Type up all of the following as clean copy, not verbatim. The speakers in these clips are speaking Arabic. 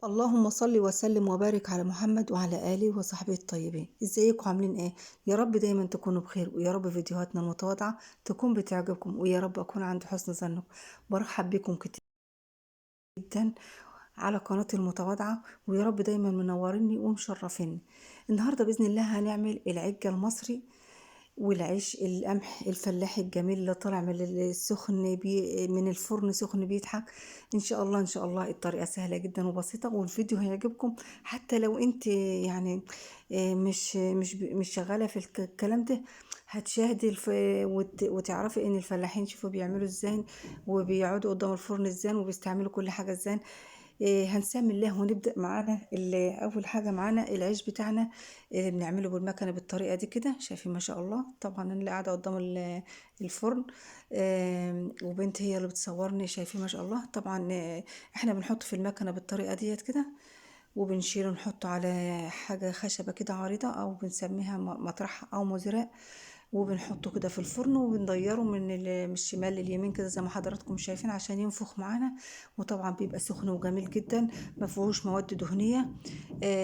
اللهم صل وسلم وبارك على محمد وعلى آله وصحبه الطيبين. ازيكم عاملين ايه؟ يا رب دايما تكونوا بخير، ويا رب فيديوهاتنا المتواضعة تكون بتعجبكم، ويا رب اكون عند حسن ظنكم. برحب بكم كتير جدا على قناتي المتواضعة، ويا رب دايما منوريني ومشرفيني. النهاردة بإذن الله هنعمل العجة المصري والعيش القمح الفلاحي الجميل اللي طالع من السخن من الفرن سخن بيضحك. ان شاء الله ان شاء الله الطريقه سهله جدا وبسيطه، والفيديو هيعجبكم حتى لو انت يعني مش شغاله في الكلام ده. هتشاهدي وتعرفي ان الفلاحين شوفوا بيعملوا ازاي، وبيقعدوا قدام الفرن ازاي، وبيستعملوا كل حاجه ازاي. هنسمي الله ونبدأ معانا. أول حاجة معانا العيش بتاعنا اللي بنعمله بالمكنة بالطريقة دي كده. شايفين ما شاء الله. طبعا أنا اللي قاعدة قدام الفرن، وبنتي هي اللي بتصورني. شايفين ما شاء الله. طبعا احنا بنحط في المكنة بالطريقة ديت كده، وبنشيله نحطه على حاجة خشبة كده عريضة، أو بنسميها مطرحة أو مزرعة، وبنحطه كده في الفرن، وبنديره من الشمال لليمين كده زي ما حضراتكم شايفين عشان ينفخ معانا. وطبعا بيبقى سخن وجميل جدا، ما فيهوش مواد دهنية،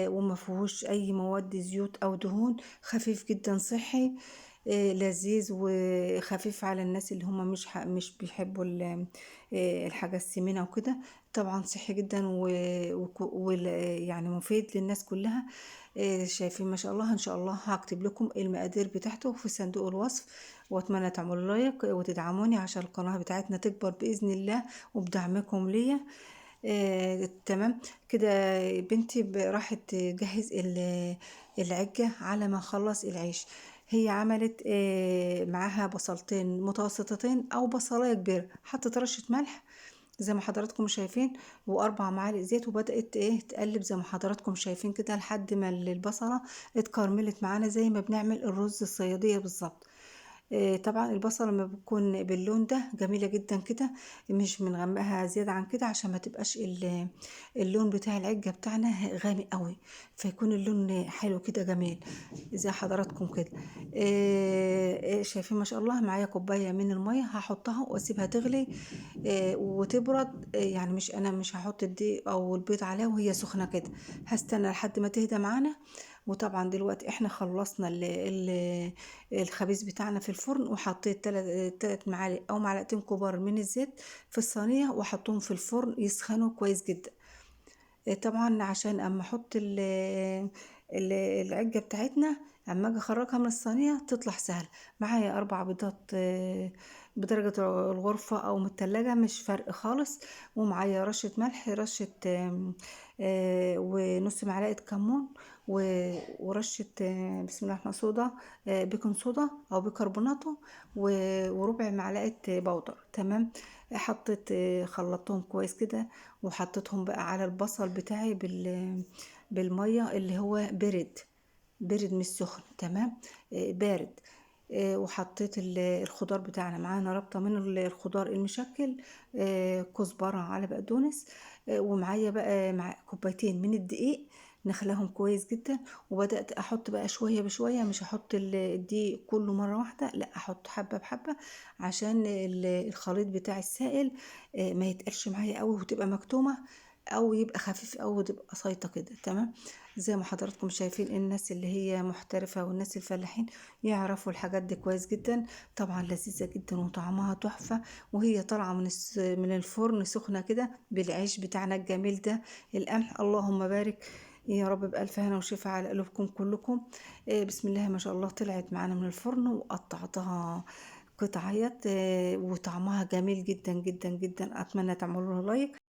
وما فيهوش اي مواد زيوت او دهون. خفيف جدا، صحي، لذيذ وخفيف على الناس اللي هم مش بيحبوا الحاجة السمينة وكده. طبعا صحي جدا يعني مفيد للناس كلها. شايفين ما شاء الله. ان شاء الله هكتب لكم المقادير بتاعته في صندوق الوصف، واتمنى تعملوا لايك وتدعموني عشان القناة بتاعتنا تكبر بإذن الله، وبدعمكم ليا. تمام كده. بنتي راحت تجهز العجة على ما خلص العيش. هي عملت معاها بصلتين متوسطتين او بصلايه كبيره، حطت رشه ملح زي ما حضراتكم شايفين، واربع معالق زيت، وبدات تقلب زي ما حضراتكم شايفين كده لحد ما البصله اتكرملت معانا زي ما بنعمل الرز الصياديه بالظبط. طبعا البصل لما بتكون باللون ده جميلة جدا كده، مش بنغمقها زيادة عن كده عشان ما تبقاش اللون بتاع العجة بتاعنا غامق قوي، فيكون اللون حلو كده جميل زي حضراتكم كده. شايفين ما شاء الله. معايا كوباية من المية هحطها واسيبها تغلي وتبرد. يعني مش هحط الدقيق او البيض عليها وهي سخنة كده، هستنى لحد ما تهدى معانا. وطبعا دلوقتي احنا خلصنا الخبيز بتاعنا في الفرن، وحطيت تلات معالق او معلقتين كبار من الزيت في الصينية، وحطهم في الفرن يسخنوا كويس جدا. طبعا عشان اما احط العجة بتاعتنا، اما اجي اخرجها من الصينية تطلع سهل. معايا 4 بيضات بدرجة الغرفة او من التلاجة، مش فرق خالص. ومعايا رشة ملح، رشة ونص معلقة كمون، ورشة بسم الله الرحمن صودا، بيكنج صودا او بيكربوناتو، وربع معلقة بودر. تمام. حطيت خلطتهم كويس كده، وحطيتهم بقى على البصل بتاعي بالمية اللي هو برد مش سخن. تمام. بارد. وحطيت الخضار بتاعنا. معانا ربطة من الخضار المشكل، كزبرة على بقدونس، ومعايا بقى مع كوبايتين من الدقيق نخلاهم كويس جدا. وبدأت احط بقى شوية بشوية، مش احط الدقيق كله مرة واحدة، لا احط حبة بحبة عشان الخليط بتاع السائل ما يتقلش معايا قوي وتبقى مكتومة، او يبقى خفيف او تبقى سايطة كده. تمام. زي ما حضراتكم شايفين، الناس اللي هي محترفة والناس الفلاحين يعرفوا الحاجات دي كويس جدا. طبعا لذيذة جدا وطعمها تحفة، وهي طالعة من الفرن سخنة كده بالعيش بتاعنا الجميل ده القمح. اللهم بارك يا رب، بألف هنا وشفا على قلوبكم كلكم. بسم الله ما شاء الله. طلعت معانا من الفرن وقطعتها قطعيات، وطعمها جميل جدا جدا جدا. أتمنى تعملوا لايك.